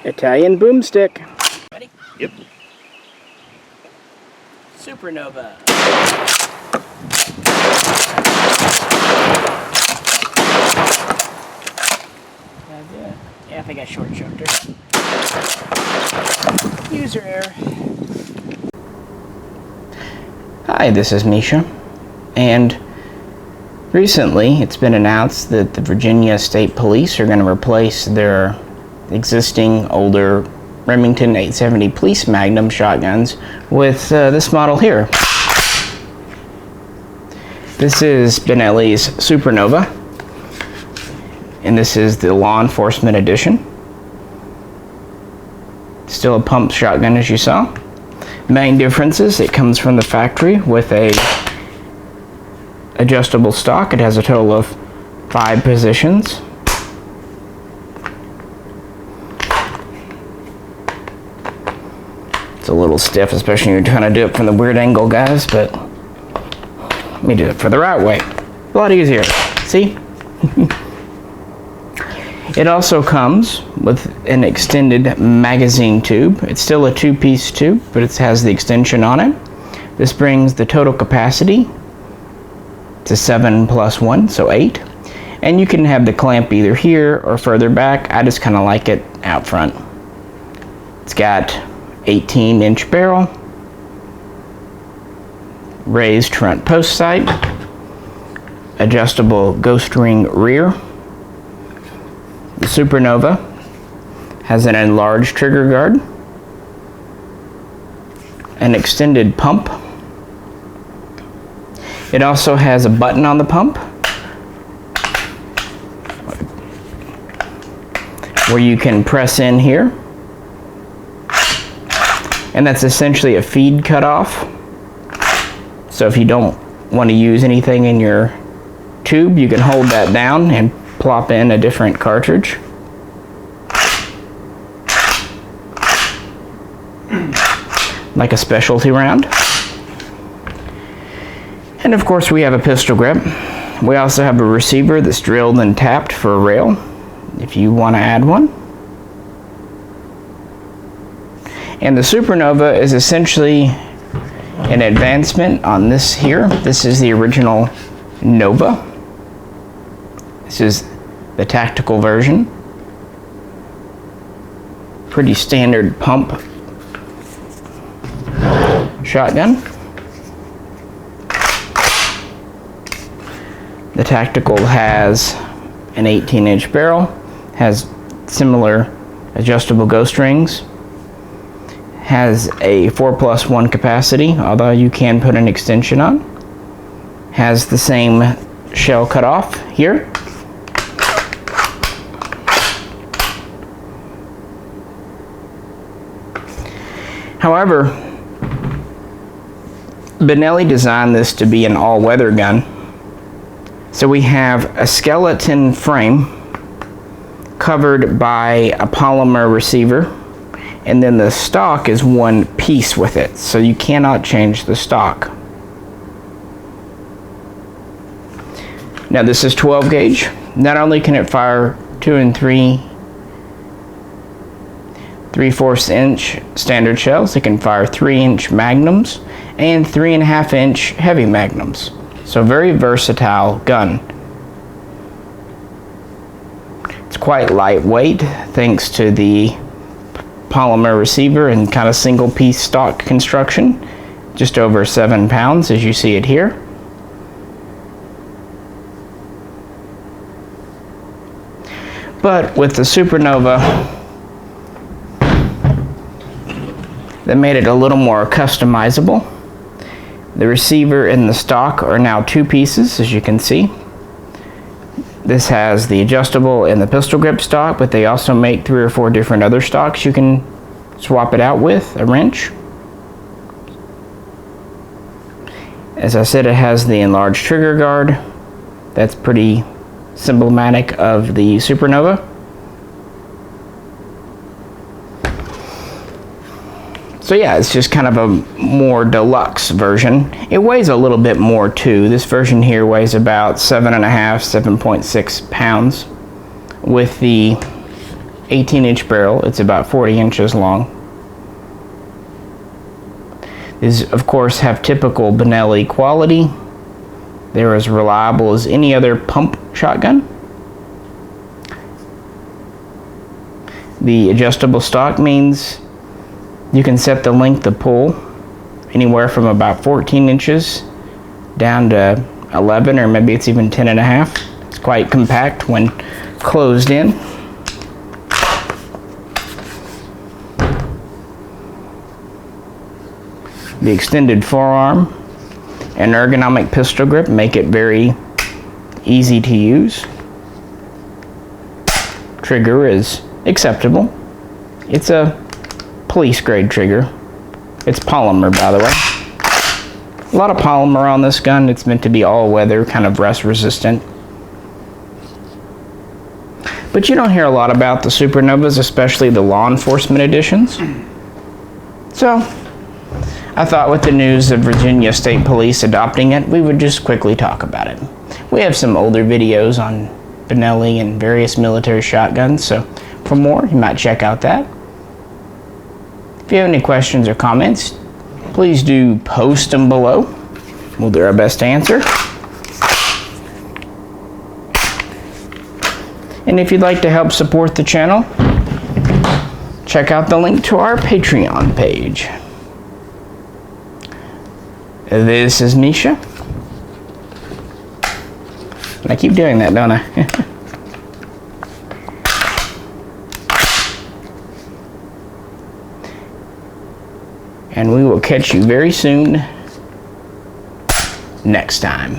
Italian boomstick. Ready? Yep. Supernova. Yeah, I think I short choked her. User error. Hi, this is Misha, and recently it's been announced that the Virginia State Police are going to replace their existing older Remington 870 Police Magnum shotguns with this model here. This is Benelli's Supernova, and this is the Law Enforcement Edition. Still a pump shotgun, as you saw. Main differences: it comes from the factory with a adjustable stock. It has a total of 5 positions. It's a little stiff, especially when you're trying to do it from the weird angle, guys, but let me do it for the right way. A lot easier. See? It also comes with an extended magazine tube. It's still a 2-piece tube, but it has the extension on it. This brings the total capacity to 7 plus 1, so 8. And you can have the clamp either here or further back. I just kind of like it out front. It's got 18-inch barrel, raised front post sight, adjustable ghost ring rear. The Supernova has an enlarged trigger guard, an extended pump. It also has a button on the pump where you can press in here, and that's essentially a feed cutoff. So if you don't want to use anything in your tube, you can hold that down and plop in a different cartridge. Like a specialty round. And of course we have a pistol grip. We also have a receiver that's drilled and tapped for a rail, if you want to add one. And the Supernova is essentially an advancement on this here. This is the original Nova. This is the tactical version. Pretty standard pump shotgun. The tactical has an 18-inch barrel, has similar adjustable ghost rings, has a 4 plus 1 capacity, although you can put an extension on, has the same shell cutoff here. However, Benelli designed this to be an all-weather gun. So we have a skeleton frame covered by a polymer receiver, and then the stock is one piece with it, so you cannot change the stock. Now this is 12 gauge. Not only can it fire 2 and 3/4 inch standard shells, it can fire 3-inch magnums and 3.5-inch heavy magnums. So very versatile gun. It's quite lightweight thanks to the polymer receiver and kind of single piece stock construction. Just over 7 pounds as you see it here. But with the Supernova, that made it a little more customizable. The receiver and the stock are now 2 pieces, as you can see. This has the adjustable and the pistol grip stock, but they also make 3 or 4 different other stocks you can swap it out with, a wrench. As I said, it has the enlarged trigger guard. That's pretty symptomatic of the Supernova. So yeah, it's just kind of a more deluxe version. It weighs a little bit more too. This version here weighs about 7.5, 7.6 pounds, with the 18-inch barrel. It's about 40 inches long. These, of course, have typical Benelli quality. They're as reliable as any other pump shotgun. The adjustable stock means you can set the length of pull anywhere from about 14 inches down to 11, or maybe it's even 10 and a half. It's quite compact when closed in. The extended forearm and ergonomic pistol grip make it very easy to use. Trigger is acceptable. It's a police grade trigger. It's polymer, by the way. A lot of polymer on this gun. It's meant to be all weather, kind of rust resistant. But you don't hear a lot about the Supernovas, especially the law enforcement editions. So I thought with the news of Virginia State Police adopting it, we would just quickly talk about it. We have some older videos on Benelli and various military shotguns, so for more, you might check out that. If you have any questions or comments, please do post them below. We'll do our best to answer. And if you'd like to help support the channel, check out the link to our Patreon page. This is Misha. And I keep doing that, don't I? And we will catch you very soon next time.